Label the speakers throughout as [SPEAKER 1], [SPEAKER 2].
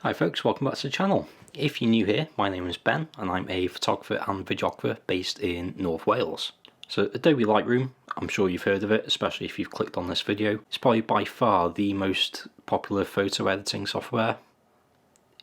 [SPEAKER 1] Hi folks, welcome back to the channel. If you're new here, my name is Ben and I'm a photographer and videographer based in North Wales. So Adobe Lightroom, I'm sure you've heard of it, especially if you've clicked on this video. It's probably by far the most popular photo editing software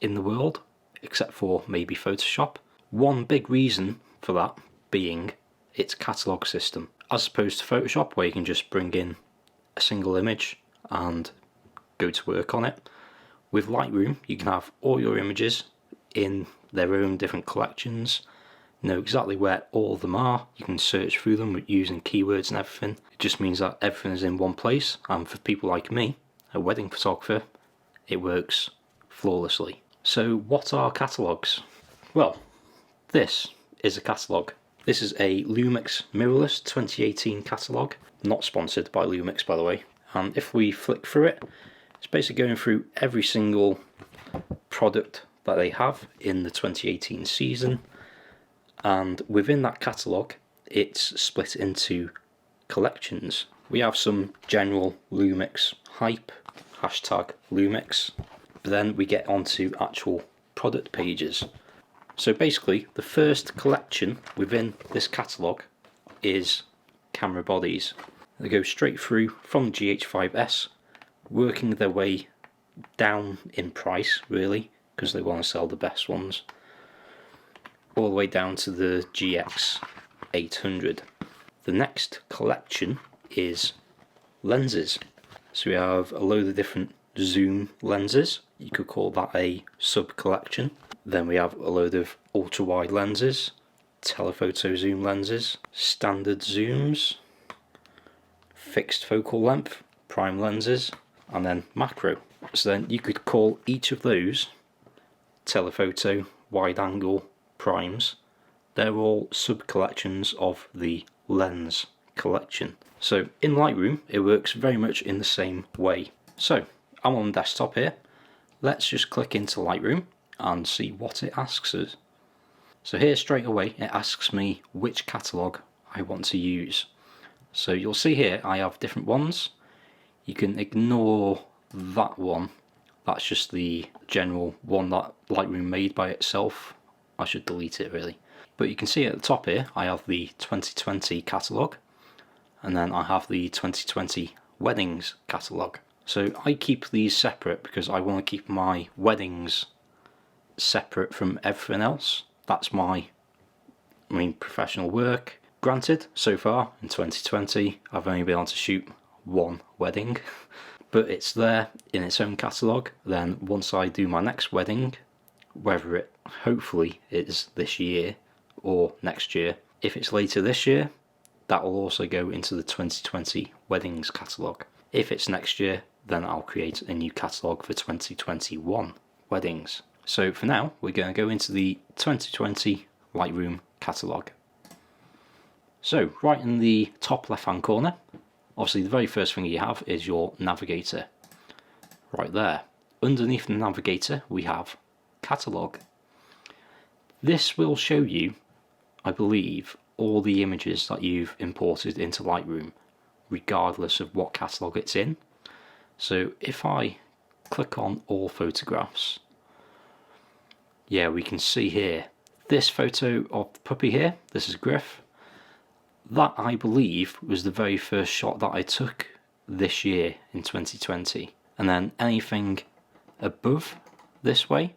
[SPEAKER 1] in the world, except for maybe Photoshop. One big reason for that being its catalogue system, as opposed to Photoshop where you can just bring in a single image and go to work on it. With Lightroom, you can have all your images in their own different collections, know exactly where all of them are, you can search through them using keywords and everything. It just means that everything is in one place, and for people like me, a wedding photographer, it works flawlessly. So what are catalogues? Well, this is a catalogue. This is a Lumix Mirrorless 2018 catalogue, not sponsored by Lumix by the way, and if we flick through it, it's basically going through every single product that they have in the 2018 season, and within that catalogue it's split into collections. We have some general Lumix hype, hashtag Lumix, but then we get onto actual product pages. So basically the first collection within this catalogue is camera bodies. They go straight through from GH5S, working their way down in price really, because they want to sell the best ones, all the way down to the GX800. The next collection is lenses. So we have a load of different zoom lenses, you could call that a sub-collection. Then we have a load of ultra-wide lenses, telephoto zoom lenses, standard zooms, fixed focal length, prime lenses, and then macro. So then you could call each of those telephoto, wide angle, primes. They're all sub-collections of the lens collection. So in Lightroom it works very much in the same way. So I'm on the desktop here. Let's just click into Lightroom and see what it asks us. So here straight away it asks me which catalogue I want to use. So you'll see here I have different ones. You can ignore that one, that's just the general one that Lightroom made by itself. I should delete it really. But you can see at the top here I have the 2020 catalogue, and then I have the 2020 weddings catalogue. So I keep these separate because I want to keep my weddings separate from everything else. That's my professional work. Granted, so far in 2020 I've only been able to shoot one wedding, but it's there in its own catalogue. Then once I do my next wedding, whether it hopefully is this year or next year, if it's later this year, that will also go into the 2020 weddings catalogue. If it's next year, then I'll create a new catalogue for 2021 weddings. So for now we're going to go into the 2020 Lightroom catalogue. So right in the top left hand corner, obviously the very first thing you have is your navigator. Right there. Underneath the navigator we have catalogue. This will show you, I believe, all the images that you've imported into Lightroom, regardless of what catalogue it's in. So if I click on all photographs, yeah, we can see here this photo of the puppy here, this is Griff. That, I believe, was the very first shot that I took this year in 2020. And then anything above this way,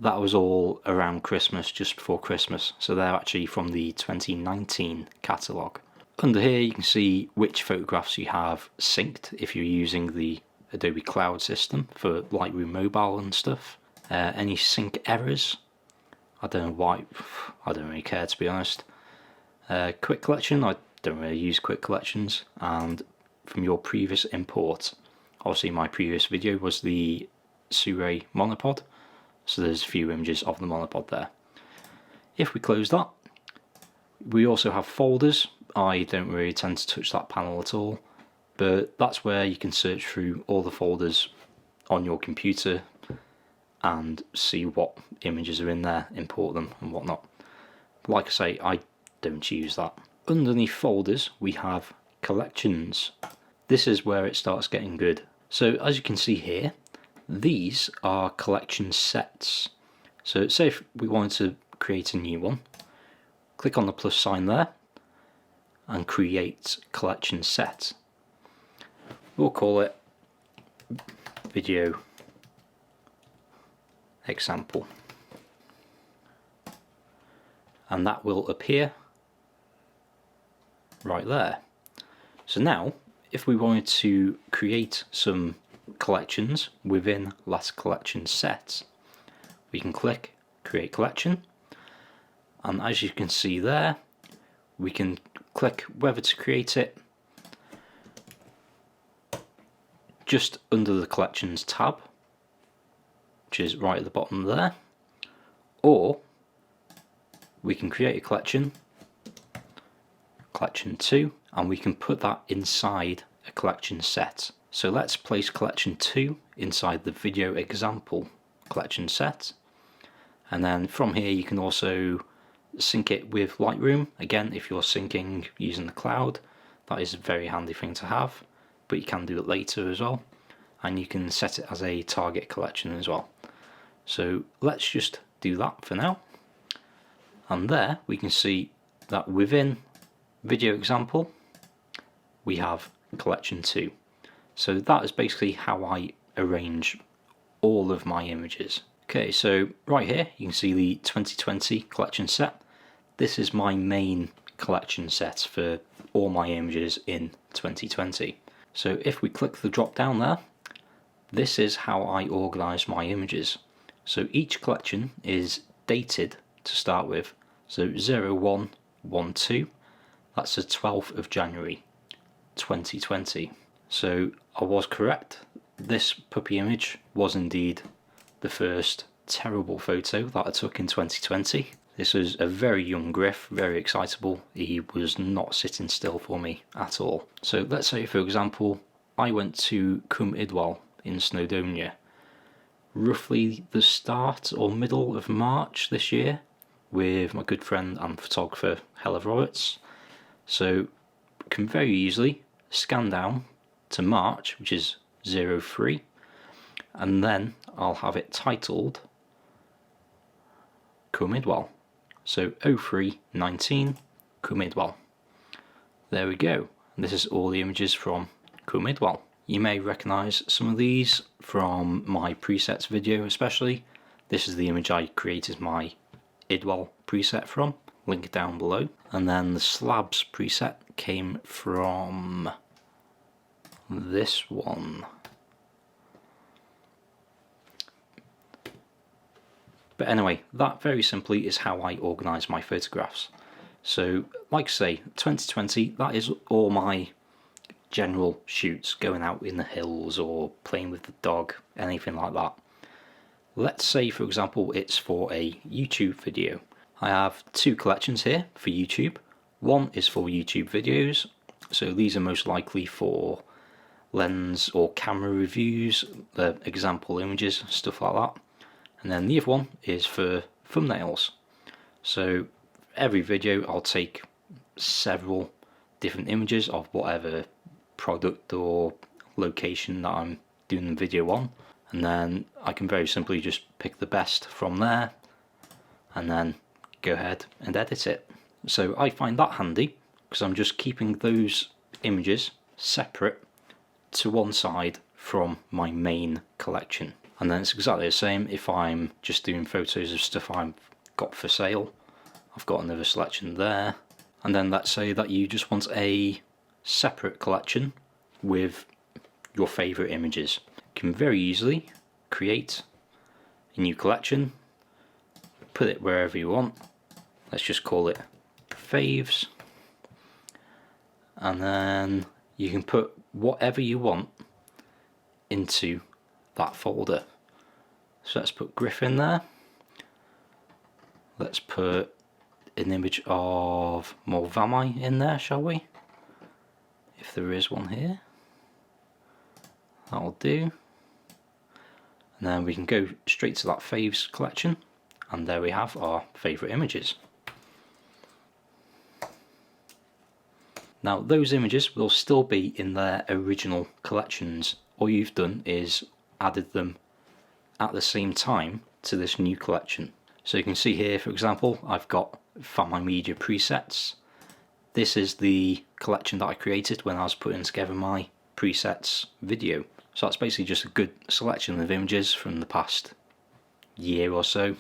[SPEAKER 1] that was all around Christmas, just before Christmas. So they're actually from the 2019 catalogue. Under here you can see which photographs you have synced if you're using the Adobe Cloud system for Lightroom Mobile and stuff. Any sync errors, I don't know why, I don't really care to be honest. Quick collection, I don't really use quick collections, and from your previous import, obviously my previous video was the Sure monopod, so there's a few images of the monopod there. If we close that, we also have folders. I don't really tend to touch that panel at all, but that's where you can search through all the folders on your computer and see what images are in there, import them and whatnot. Like I say, I don't use that. Underneath folders we have collections. This is where it starts getting good. So as you can see here, These are collection sets. So say if we wanted to create a new one, click on the plus sign there and create collection set. We'll call it video example, and that will appear right there. So now if we wanted to create some collections within last collection set, we can click create collection, and as you can see there, we can click whether to create it just under the collections tab, which is right at the bottom there, or we can create a collection 2, and we can put that inside a collection set. So let's place collection 2 inside the video example collection set, and then from here you can also sync it with Lightroom. Again, if you're syncing using the cloud, that is a very handy thing to have, but you can do it later as well, and you can set it as a target collection as well. So let's just do that for now, and there we can see that within video example we have collection 2. So that is basically how I arrange all of my images. Okay, so right here you can see the 2020 collection set. This is my main collection set for all my images in 2020. So if we click the drop down there, this is how I organise my images. So each collection is dated to start with. So 0112, that's the 12th of January 2020. So I was correct. This puppy image was indeed the first terrible photo that I took in 2020. This was a very young Griff, very excitable. He was not sitting still for me at all. So let's say, for example, I went to Cwm Idwal in Snowdonia, roughly the start or middle of March this year, with my good friend and photographer Hella Roberts. So we can very easily scan down to March, which is 03, and then I'll have it titled Cwm Idwal. So 0319 Cwm Idwal. There we go. This is all the images from Cwm Idwal. You may recognise some of these from my presets video especially. This is the image I created my Idwal preset from, link down below. And then the slabs preset came from this one. But anyway, that very simply is how I organise my photographs. So, like I say, 2020, that is all my general shoots, going out in the hills or playing with the dog, anything like that. Let's say, for example, it's for a YouTube video. I have 2 collections here for YouTube. One is for YouTube videos, so these are most likely for lens or camera reviews, the example images, stuff like that. And then the other one is for thumbnails. So every video I'll take several different images of whatever product or location that I'm doing the video on, and then I can very simply just pick the best from there and then go ahead and edit it. So I find that handy because I'm just keeping those images separate to one side from my main collection. And then it's exactly the same if I'm just doing photos of stuff I've got for sale. I've got another selection there. And then let's say that you just want a separate collection with your favourite images. You can very easily create a new collection, put it wherever you want. Let's just call it faves. And then you can put whatever you want into that folder. So let's put Griff in there. Let's put an image of Mulvami in there, shall we? If there is one here. That'll do. And then we can go straight to that faves collection, and there we have our favourite images. Now those images will still be in their original collections. All you've done is added them at the same time to this new collection. So you can see here, for example, I've got Found My Media presets. This is the collection that I created when I was putting together my presets video. So that's basically just a good selection of images from the past year or so,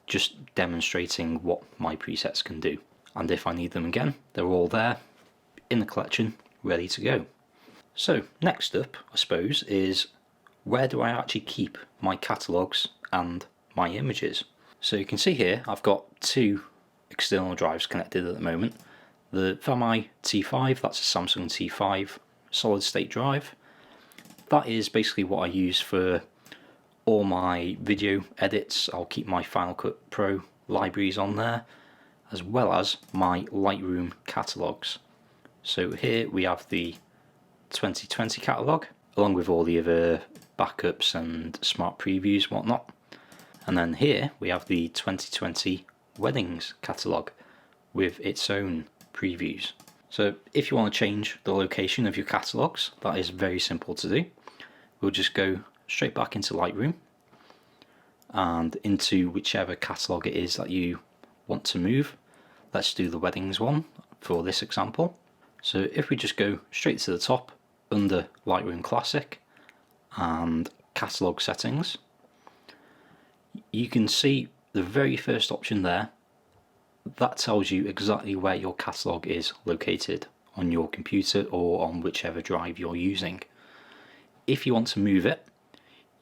[SPEAKER 1] just demonstrating what my presets can do. And if I need them again, they're all there in the collection, ready to go. So next up, I suppose, is where do I actually keep my catalogues and my images? So you can see here I've got two external drives connected at the moment. The Found T5, that's a Samsung T5 solid state drive. That is basically what I use for all my video edits. I'll keep my Final Cut Pro libraries on there, as well as my Lightroom catalogues. So here we have the 2020 catalogue, along with all the other backups and smart previews, whatnot. And then here we have the 2020 weddings catalogue with its own previews. So if you want to change the location of your catalogues, that is very simple to do. We'll just go straight back into Lightroom and into whichever catalogue it is that you want to move. Let's do the weddings one for this example. So if we just go straight to the top under Lightroom Classic and catalogue settings, you can see the very first option there. That tells you exactly where your catalogue is located on your computer or on whichever drive you're using. If you want to move it,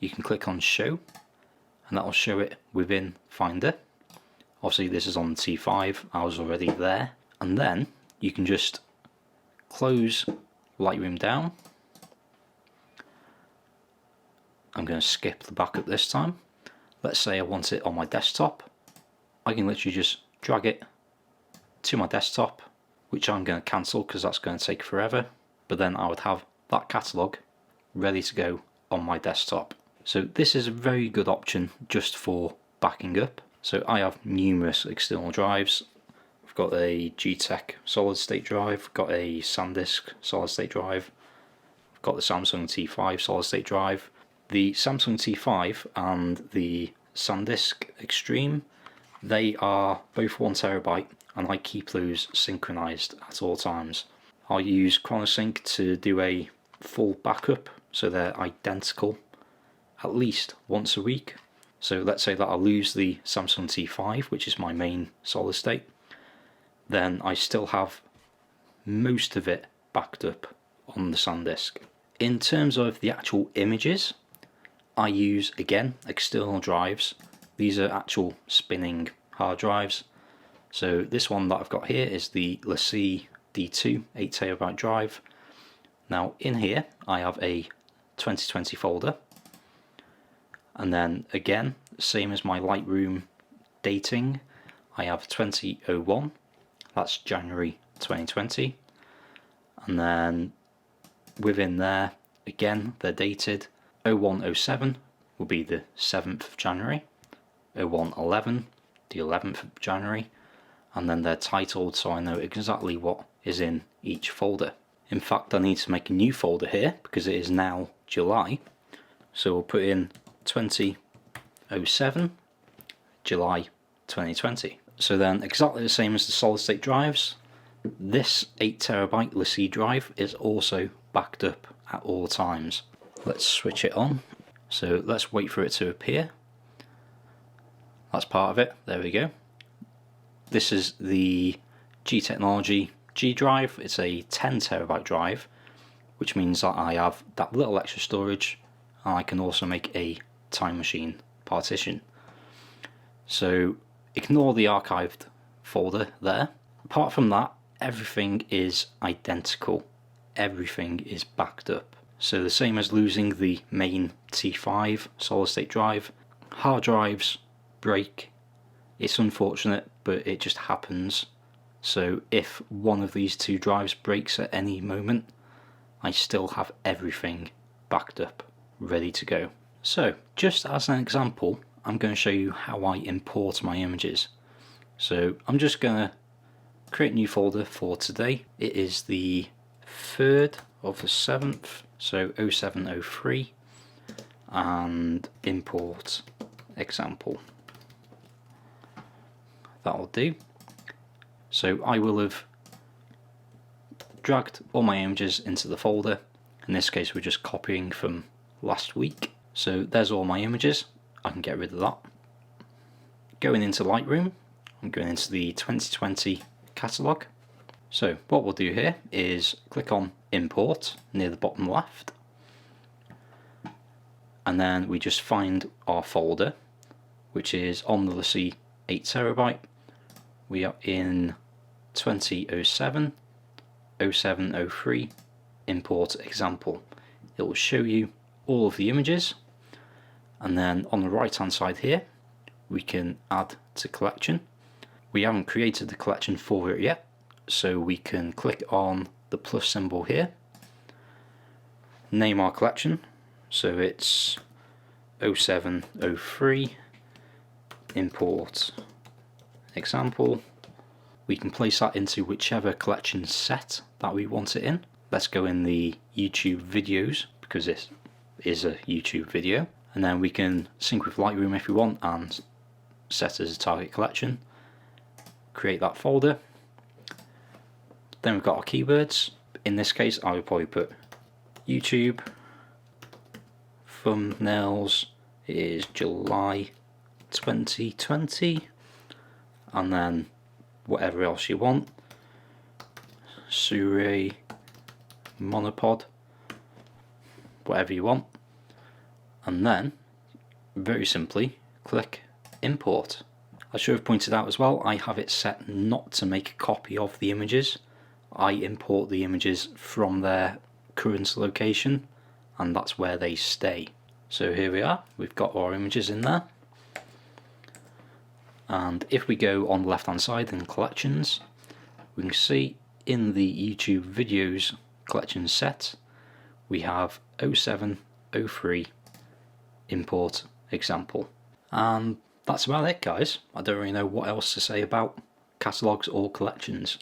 [SPEAKER 1] you can click on Show and that will show it within Finder. Obviously this is on the T5, I was already there. And then you can just close Lightroom down. I'm going to skip the backup this time. Let's say I want it on my desktop. I can literally just drag it to my desktop, which I'm going to cancel because that's going to take forever. But then I would have that catalogue ready to go on my desktop. So this is a very good option just for backing up. So I have numerous external drives. I've got a G-Tech solid state drive, got a SanDisk solid state drive, I've got the Samsung T5 solid state drive. The Samsung T5 and the SanDisk Extreme, they are both 1 TB and I keep those synchronized at all times. I'll use ChronoSync to do a full backup so they're identical at least once a week. So let's say that I lose the Samsung T5, which is my main solid state, then I still have most of it backed up on the SanDisk. In terms of the actual images, I use, again, external drives. These are actual spinning hard drives. So this one that I've got here is the LaCie D2 8 TB drive. Now in here I have a 2020 folder, and then again, same as my Lightroom dating, I have 2001, that's January 2020, and then within there, again, they're dated. 0107 will be the 7th of January, 0111 the 11th of January, and then they're titled so I know exactly what is in each folder. In fact, I need to make a new folder here because it is now July, so we'll put in 2007 July 2020. So then, exactly the same as the solid state drives, this 8 TB LaCie drive is also backed up at all times. Let's switch it on. So let's wait for it to appear. That's part of it. There we go. This is the G Technology G drive. It's a 10 TB drive, which means that I have that little extra storage, and I can also make a Time Machine partition. So ignore the archived folder there. Apart from that, everything is identical. Everything is backed up. So the same as losing the main T5 solid state drive, hard drives break. It's unfortunate, but it just happens. So if one of these two drives breaks at any moment, I still have everything backed up, ready to go. So just as an example, I'm going to show you how I import my images. So I'm just going to create a new folder for today. It is the 3rd of the 7th, so 0703, and import example. That'll do. So I will have dragged all my images into the folder. In this case we're just copying from last week. So there's all my images. I can get rid of that. Going into Lightroom, I'm going into the 2020 catalogue. So what we'll do here is click on import near the bottom left, and then we just find our folder, which is on the LUTs 8TB. We are in 2007 0703 import example. It will show you all of the images, and then on the right hand side here we can add to collection. We haven't created the collection for it yet, so we can click on the plus symbol here, name our collection, so it's 0703 import example. We can place that into whichever collection set that we want it in. Let's go in the YouTube videos, because this is a YouTube video, and then we can sync with Lightroom if we want and set as a target collection. Create that folder. Then we've got our keywords. In this case I would probably put YouTube, thumbnails is July 2020, and then whatever else you want, Surrey monopod, whatever you want, and then very simply click import. I should have pointed out as well, I have it set not to make a copy of the images. I import the images from their current location, and that's where they stay. So here we are, we've got our images in there, and if we go on the left hand side in collections, we can see in the YouTube videos collection set we have 0703 import example. And that's about it, guys. I don't really know what else to say about catalogues or collections.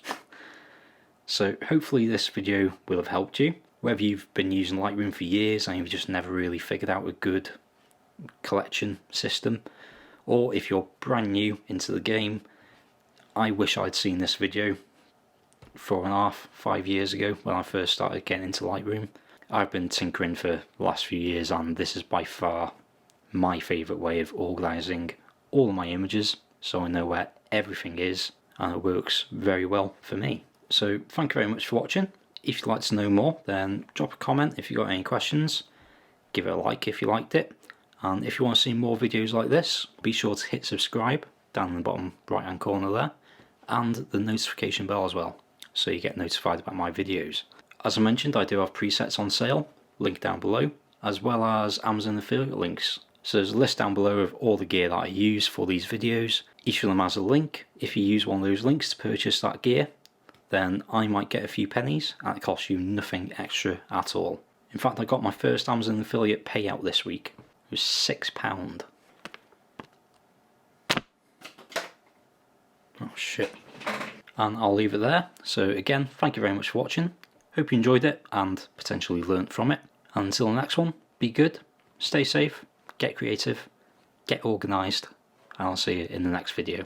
[SPEAKER 1] So hopefully this video will have helped you. Whether you've been using Lightroom for years and you've just never really figured out a good collection system, or if you're brand new into the game, I wish I'd seen this video 4.5, 5 years ago when I first started getting into Lightroom. I've been tinkering for the last few years, and this is by far my favourite way of organising all of my images, so I know where everything is, and it works very well for me. So thank you very much for watching. If you'd like to know more, then drop a comment if you've got any questions, give it a like if you liked it, and if you want to see more videos like this, be sure to hit subscribe down in the bottom right hand corner there, and the notification bell as well, so you get notified about my videos. As I mentioned, I do have presets on sale, link down below, as well as Amazon affiliate links. So there's a list down below of all the gear that I use for these videos. Each of them has a link. If you use one of those links to purchase that gear, then I might get a few pennies, and it costs you nothing extra at all. In fact, I got my first Amazon affiliate payout this week. It was £6. Oh shit. And I'll leave it there. So again, thank you very much for watching. Hope you enjoyed it and potentially learnt from it. And until the next one, be good, stay safe, get creative, get organised, and I'll see you in the next video.